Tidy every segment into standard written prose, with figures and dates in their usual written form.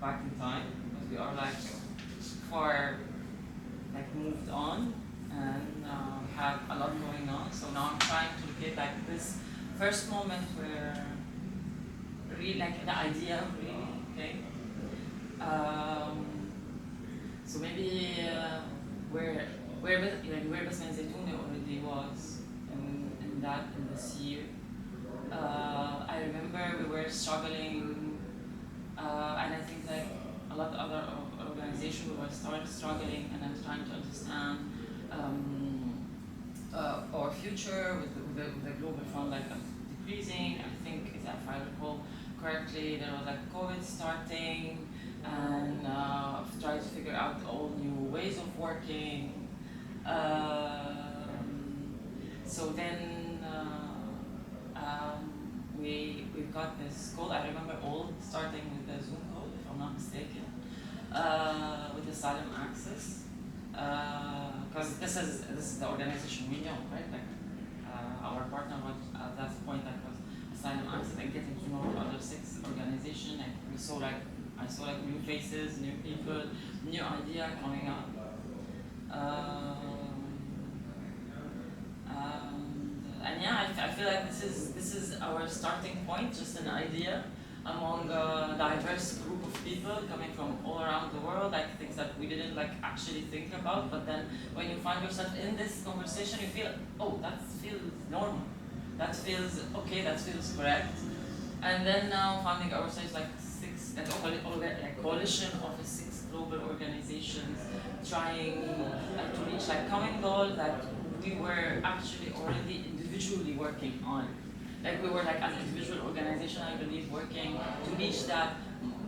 back in time, because we are like far like moved on and have a lot going on. So now I'm trying to get like this first moment where really like the idea really, okay. So maybe where Basman Zaytouni already was in this year. I remember we were struggling, and I think like a lot of other organizations we were struggling, and I'm trying to understand our future with the global fund like decreasing. I think if I recall correctly, there was like COVID starting, and trying to figure out all new ways of working. So then we've got this call. I remember all starting with the Zoom call, if I'm not mistaken, with Asylum Access, because this is the organization we know, right? Like our partner was at that point that was Asylum Access, and getting to know the other 6 organizations. Like I saw like new faces, new people, new idea coming up. And yeah, I feel like this is our starting point, just an idea among a diverse group of people coming from all around the world, like things that we didn't like actually think about. But then when you find yourself in this conversation, you feel, oh, that feels normal, that feels okay, that feels correct. And then now finding ourselves like a coalition of 6 global organizations trying to reach like common goal that we were actually already individually working on. Like we were like as an individual organization, I believe, working to reach that.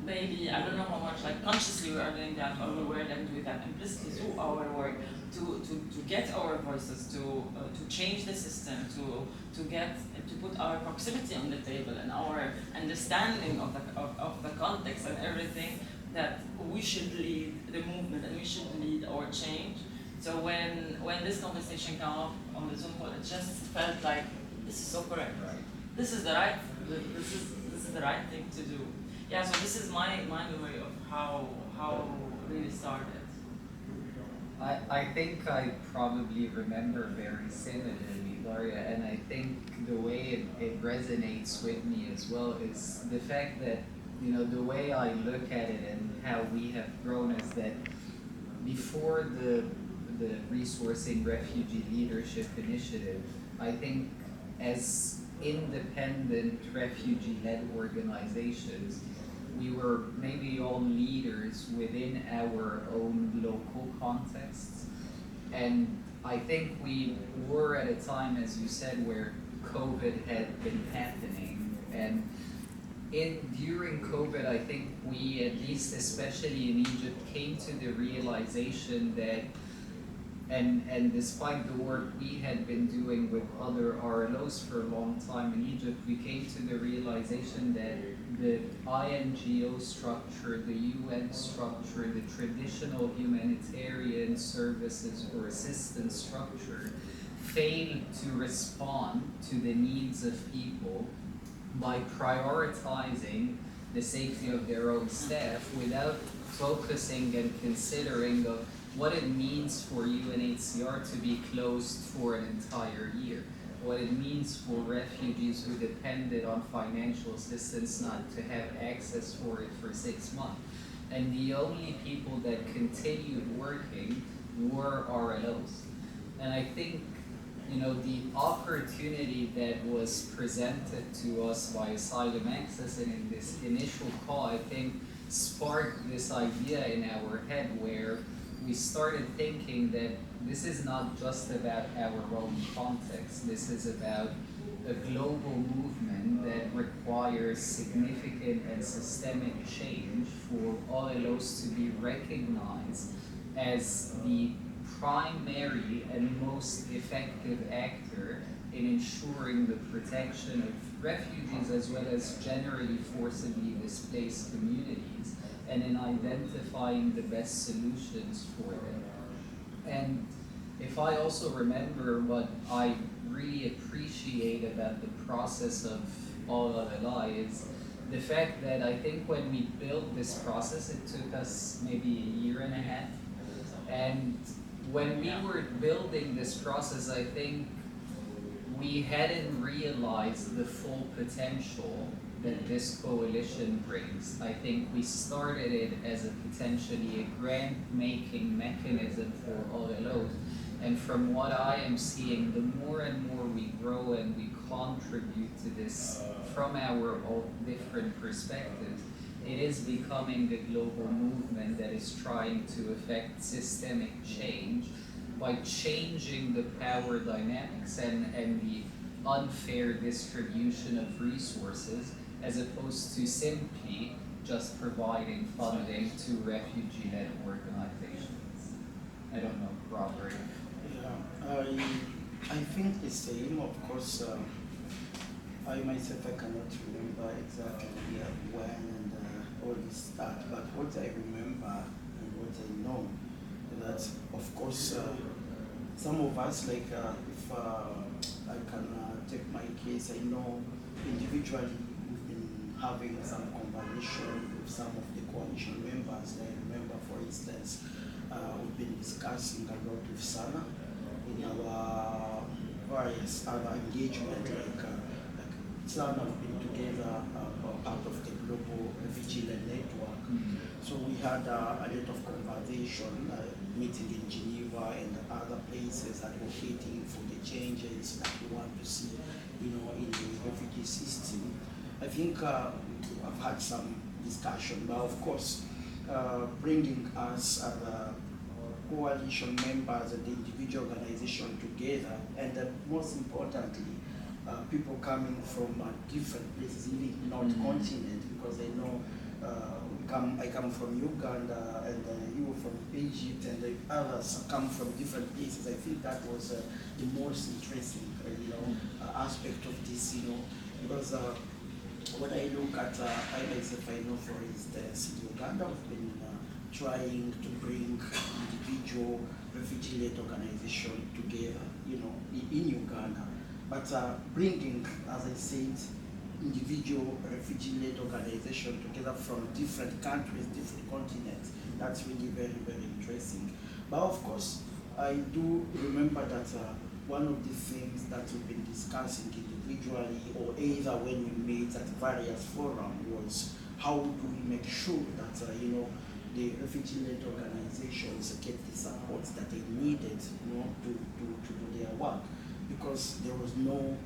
Maybe I don't know how much like consciously we are doing that, or we were like doing that implicitly through our work to get our voices, to change the system, to put our proximity on the table and our understanding of the context and everything, that we should lead the movement and we should lead our change. So when this conversation came up on the Zoom call, it just felt like this is so correct. This is the right thing to do. Yeah. So this is my memory of how it really started. I think I probably remember very similarly, Gloria, and I think the way it resonates with me as well is the fact that, you know, the way I look at it and how we have grown is that before the Resourcing Refugee Leadership Initiative, I think as independent refugee-led organizations, we were maybe all leaders within our own local contexts. And I think we were at a time, as you said, where COVID had been happening. And during COVID, I think we, at least especially in Egypt, came to the realization that, and despite the work we had been doing with other RLOs for a long time in Egypt, we came to the realization that the INGO structure, the UN structure, the traditional humanitarian services or assistance structure failed to respond to the needs of people by prioritizing the safety of their own staff without focusing and considering of what it means for UNHCR to be closed for an entire year, what it means for refugees who depended on financial assistance not to have access for it for 6 months. And the only people that continued working were RLOs. And I think, you know, the opportunity that was presented to us by Asylum Access and in this initial call, I think, sparked this idea in our head where we started thinking that this is not just about our own context. This is about a global movement that requires significant and systemic change for OLOs to be recognized as the primary and most effective actor in ensuring the protection of refugees as well as generally forcibly displaced communities, and in identifying the best solutions for them. And if I also remember what I really appreciate about the process of RRLI is the fact that I think when we built this process, it took us maybe a year and a half. And when we were building this process, I think we hadn't realized the full potential that this coalition brings. I think we started it as a potentially a grant-making mechanism for RLOs. And from what I am seeing, the more and more we grow and we contribute to this from our all different perspectives, it is becoming the global movement that is trying to affect systemic change by changing the power dynamics and the unfair distribution of resources, as opposed to simply just providing funding to refugee-led organizations. I don't know, Robert. Yeah, I think the same. Of course, I myself I cannot remember exactly when and all this start, but what I remember and what I know that of course some of us, like if I can take my case, I know individually we've been having some conversation with some of the coalition members. I remember, for instance, we've been discussing a lot with Sana in our various other engagement, like Sana have been together part of the global refugee-led network. So we had a lot of conversation, meeting in Geneva and other places, advocating for the changes that we want to see, in the refugee system. I think I've had some discussion, but of course, bringing us as coalition members and the individual organization together, and most importantly, people coming from different places, even not continent, because I know I come from Uganda, and you from Egypt, and the others come from different places. I think that was the most interesting, aspect of this, because when I look at, I myself, I know, for instance, in Uganda, we've been trying to bring individual refugee-led organization together, in Uganda. But bringing, as I said, individual refugee-led organization together from different countries, different continents, that's really very, very interesting. But of course, I do remember that one of the things that we've been discussing individually, or either when we meet at various forums, was how do we make sure that the refugee-led organizations get the support that they needed, to do their work, because there was no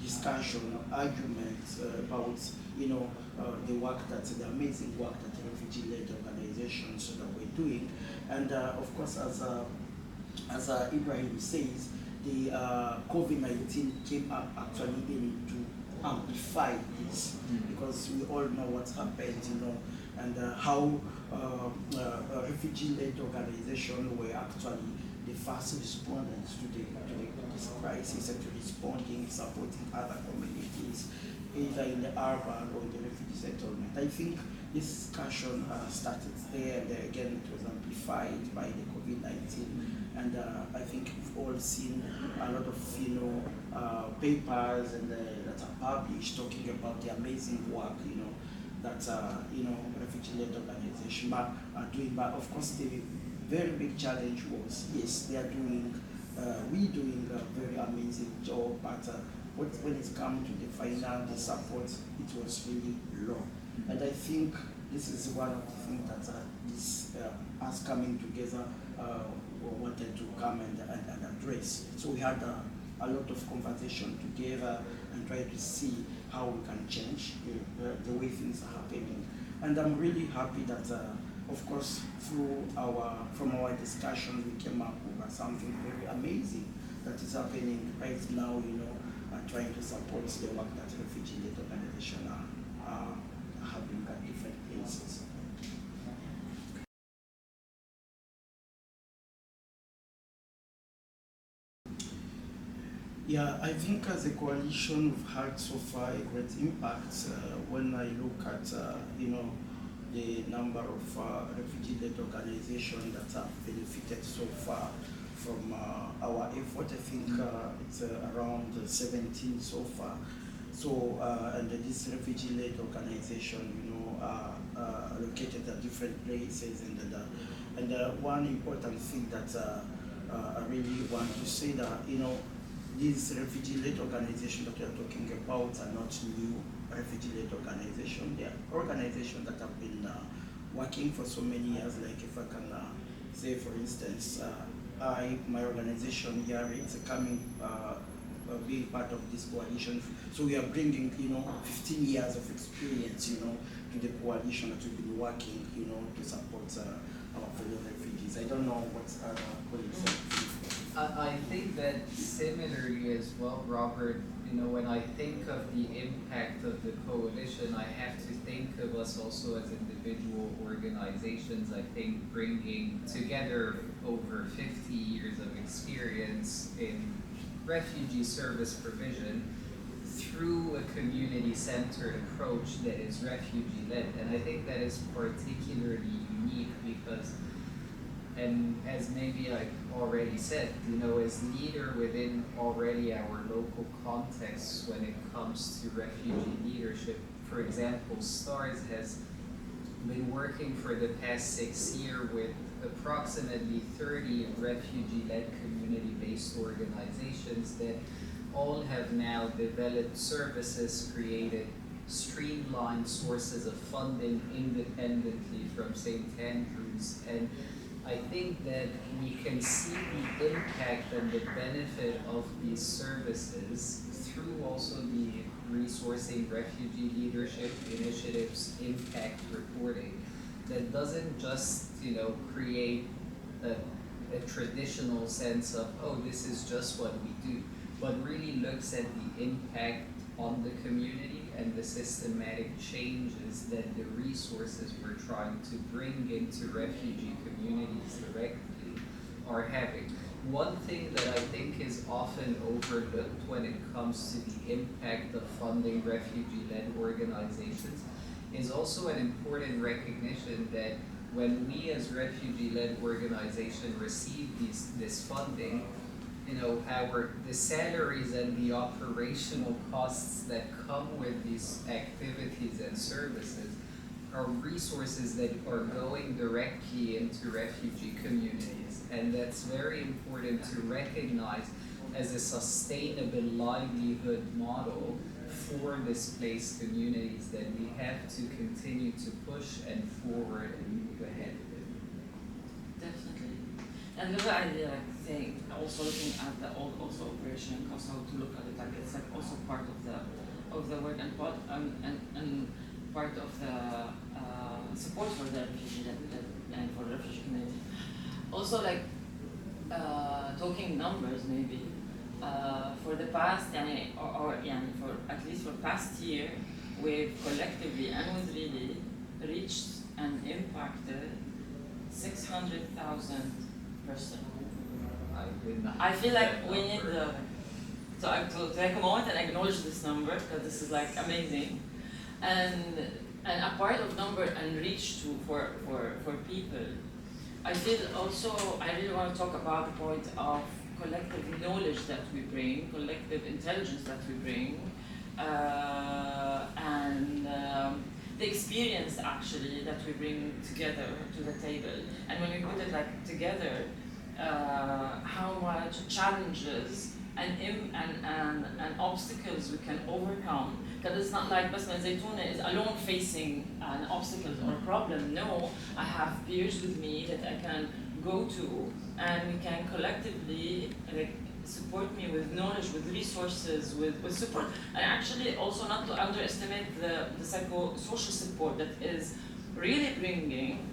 discussion, argument about the work the amazing work that the refugee-led organizations that we're doing, and of course, as Ibrahim says, the COVID-19 came up actually in to amplify this, because we all know what's happened, and how refugee-led organizations were actually the first respondents to this crisis, and to responding, supporting other communities, either in the urban or in the refugee settlement. I think this discussion started there, and again it was amplified by the COVID-19. And I think we've all seen a lot of papers and that are published talking about the amazing work that refugee-led organizations are doing. But of course, the very big challenge was, yes, they are doing, doing a very amazing job, but when it comes to the financial support, it was really low. And I think this is one of the things that us coming together wanted to come and address. So we had a lot of conversation together and try to see how we can change the way things are happening. And I'm really happy that, of course, from our discussion, we came up with something very amazing that is happening right now, trying to support the work that refugee-led organizations are having at different places. Yeah, I think as a coalition we've had so far a great impact when I look at the number of refugee-led organizations that have benefited so far from our effort. I think it's around 17 so far. So, and this refugee-led organization, are located at different places, and one important thing that I really want to say that, these refugee-led organizations that we are talking about are not new refugee-led organizations. They are organizations that have been working for so many years. Like if I can say, for instance, my organization here is coming, being part of this coalition. So we are bringing, 15 years of experience, to the coalition that we've been working, to support our fellow refugees. I don't know what colleagues think. I think that similarly as well, Robert, when I think of the impact of the coalition, I have to think of us also as individual organizations. I think bringing together over 50 years of experience in refugee service provision through a community-centered approach that is refugee-led. And I think that is particularly unique because, and as maybe I already said, as leader within already our local contexts when it comes to refugee leadership, for example, STARS has been working for the past 6 years with approximately 30 refugee-led community-based organizations that all have now developed services, created streamlined sources of funding independently from St. Andrews. And I think that we can see the impact and the benefit of these services through also the resourcing refugee leadership initiatives impact reporting that doesn't just create a traditional sense of, oh, this is just what we do, but really looks at the impact on the community and the systematic changes that the resources we're trying to bring into refugee communities directly are having. One thing that I think is often overlooked when it comes to the impact of funding refugee-led organizations is also an important recognition that when we as refugee-led organization receive this funding, the salaries and the operational costs that come with these activities and services are resources that are going directly into refugee communities. And that's very important to recognize as a sustainable livelihood model for displaced communities that we have to continue to push and forward and move ahead with. Definitely. And the other idea, saying, also looking at the also operation cost, how to look at it, it's also part of the work and part of the support for the refugee and for the refugee community. Also, talking numbers maybe. For the past, for at least for past year, we've collectively and with really reached and impacted 600,000 persons. I feel like we need to take a moment and acknowledge this number because this is amazing, and a part of number and reach for people. I feel also I really want to talk about the point of collective knowledge that we bring, collective intelligence that we bring, and the experience actually that we bring together to the table. And when we put it together, how much challenges and obstacles we can overcome. Because it's not like Basma Zaytouna is alone facing an obstacle or a problem. No, I have peers with me that I can go to, and we can collectively support me with knowledge, with resources, with support, and actually also not to underestimate the psychosocial support that is really bringing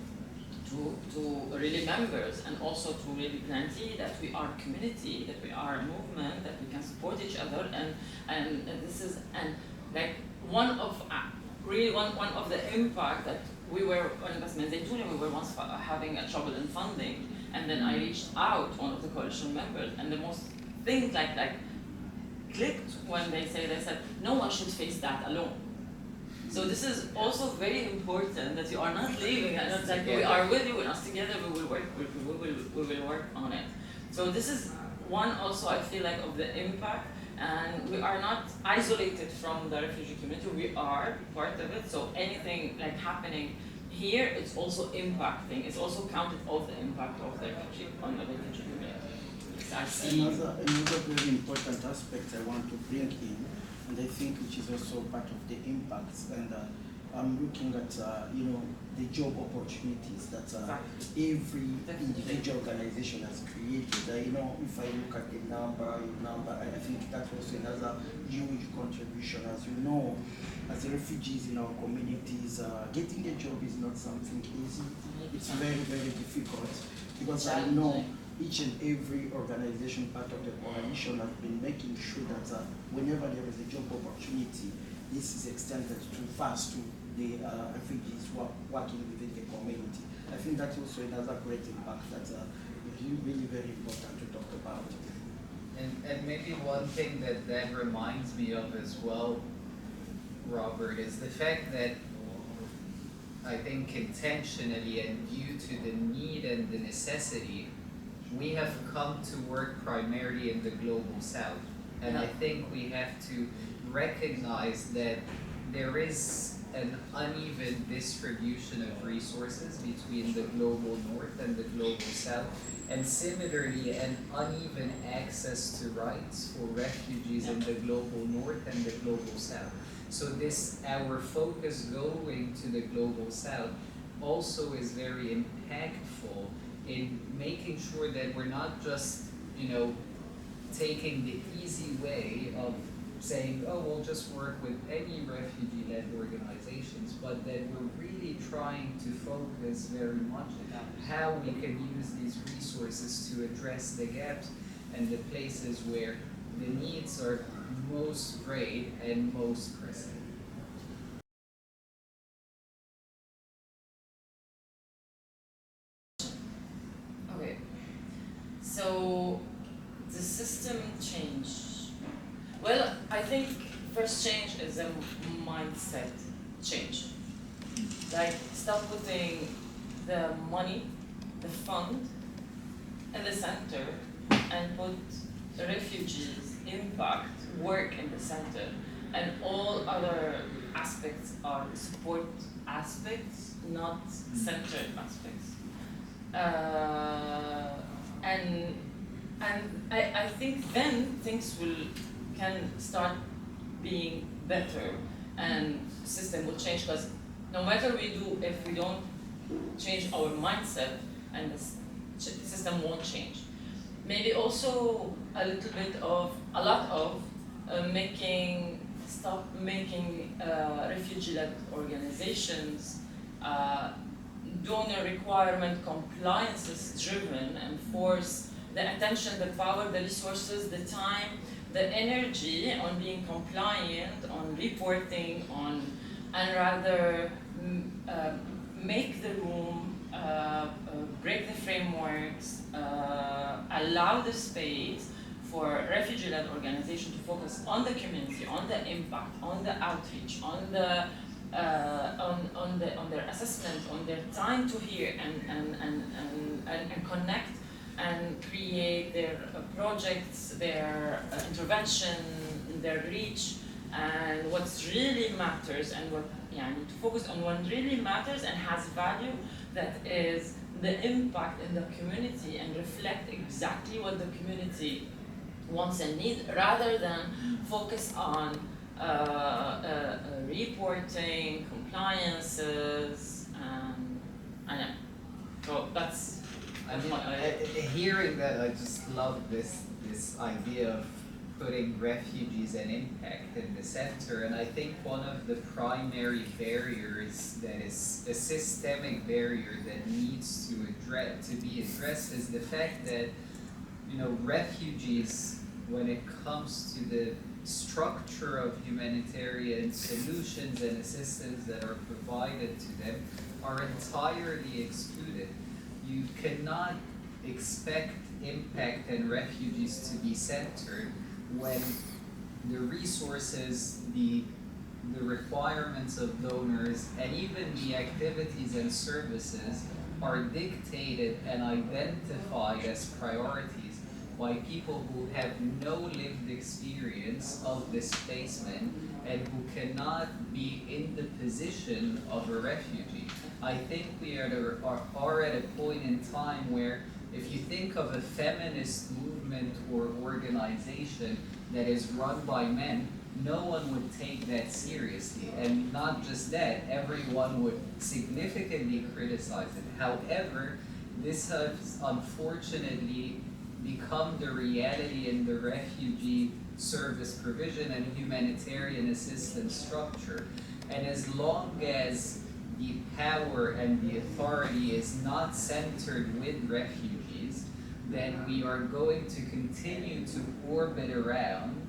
to really members, and also to really grantee that we are a community, that we are a movement, that we can support each other, and this is one of the impact that we were on Basma Zaytouna, we were once having a trouble in funding, and then I reached out to one of the coalition members, and the most thing clicked when they said no one should face that alone. So this is also very important that you are not leaving, and it's we are with you, and us together we will work on it. So this is one also I feel of the impact, and we are not isolated from the refugee community. We are part of it. So anything like happening here, it's also impacting. It's also counted of the impact of the refugee on the refugee community. I see. Another very important aspect I want to bring in, and I think which is also part of the impacts, and I'm looking at the job opportunities that every individual organization has created. If I look at the number, I think that's also another huge contribution. As you know, as refugees in our communities, getting a job is not something easy. It's very, very difficult, because I know each and every organization part of the coalition has been making sure that whenever there is a job opportunity, this is extended to fast to the refugees who are working within the community. I think that's also another great impact that is really very important to talk about. And maybe one thing that reminds me of as well, Robert, is the fact that I think intentionally and due to the need and the necessity, we have come to work primarily in the global south. And I think we have to recognize that there is an uneven distribution of resources between the global north and the global south, and similarly an uneven access to rights for refugees in the global north and the global south. So our focus going to the global south also is very impactful in making sure that we're not just, taking the easy way of saying, oh, we'll just work with any refugee-led organizations, but that we're really trying to focus very much on how we can use these resources to address the gaps and the places where the needs are most great and most pressing. Okay, so the system change. Well, I think first change is a mindset change. Like, stop putting the money, the fund, in the center, and put the refugees, impact, work in the center, and all other aspects are support aspects, not centered aspects. And I think then things can start being better, and the system will change, because no matter if we don't change our mindset, and the system won't change. Maybe also a lot of stop making refugee-led organizations donor requirement compliances driven, and force the attention, the power, the resources, the time, the energy on being compliant, on reporting, and rather make the room, break the frameworks, allow the space for refugee-led organization to focus on the community, on the impact, on the outreach, on their assessment, on their time to hear and connect and create their projects, their intervention, their reach, and what really matters, and what to focus on what really matters and has value, that is the impact in the community, and reflect exactly what the community wants and needs, rather than focus on reporting, compliances, and so that's. Hearing that, I just love this idea of putting refugees and impact in the center, and I think one of the primary barriers that is a systemic barrier that needs to be addressed is the fact that refugees, when it comes to the structure of humanitarian solutions and assistance that are provided to them, are entirely excluded. You cannot expect impact and refugees to be centered when the resources, the requirements of donors, and even the activities and services are dictated and identified as priorities by people who have no lived experience of displacement and who cannot be in the position of a refugee. I think we are at a point in time where if you think of a feminist movement or organization that is run by men, no one would take that seriously. And not just that, everyone would significantly criticize it. However, this has unfortunately become the reality in the refugee service provision and humanitarian assistance structure. And as long as the power and the authority is not centered with refugees, then we are going to continue to orbit around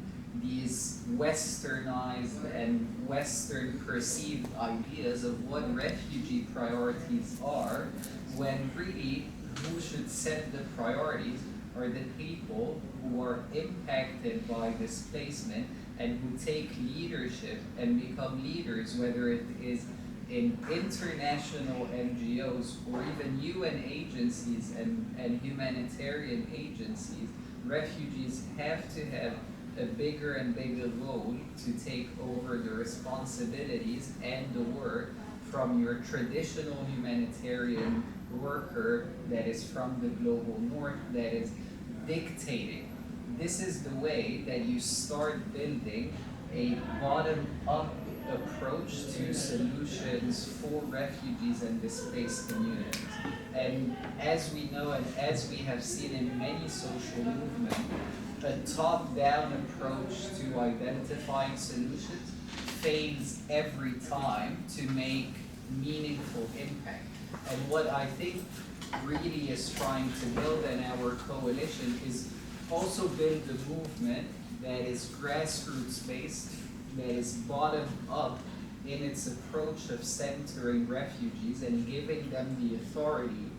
these westernized and Western perceived ideas of what refugee priorities are, when really who should set the priorities are the people who are impacted by displacement and who take leadership and become leaders, whether it is in international NGOs or even UN agencies and humanitarian agencies. Refugees have to have a bigger and bigger role to take over the responsibilities and the work from your traditional humanitarian worker that is from the global north, that is dictating. This is the way that you start building a bottom-up approach to solutions for refugees and displaced communities. And as we know and as we have seen in many social movements, a top-down approach to identifying solutions fails every time to make meaningful impact. And what I think really is trying to build in our coalition is also build a movement that is grassroots based, that is bottom up in its approach of centering refugees and giving them the authority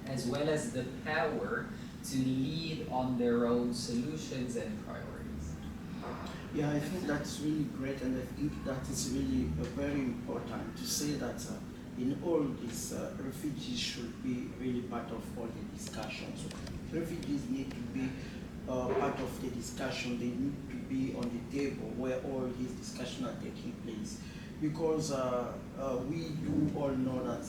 as well as the power to lead on their own solutions and priorities. Yeah, I think that's really great, and I think that is really very important to say that in all this, refugees should be really part of all the discussions. Refugees need to be part of the discussion. They need to be on the table where all these discussions are taking place, because we do all know that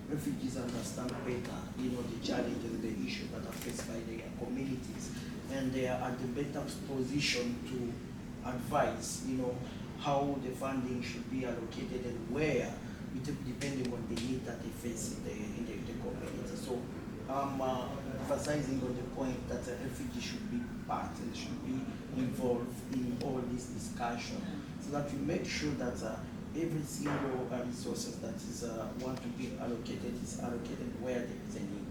refugees understand better the challenges and the issues that are faced by their communities, and they are at the better position to advise how the funding should be allocated and where, depending on the need that they face in the community. So I'm emphasizing on the point that refugees should be part and should be involved in all this discussion, so that we make sure that every single resources that is want to be allocated is allocated where there is a need.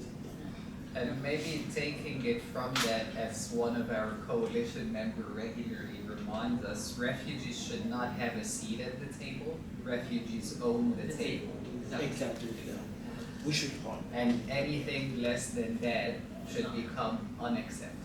And maybe taking it from that, as one of our coalition members regularly reminds us, refugees should not have a seat at the table. Refugees own the table. Exactly. Yeah. We should own. And anything less than that should become unacceptable.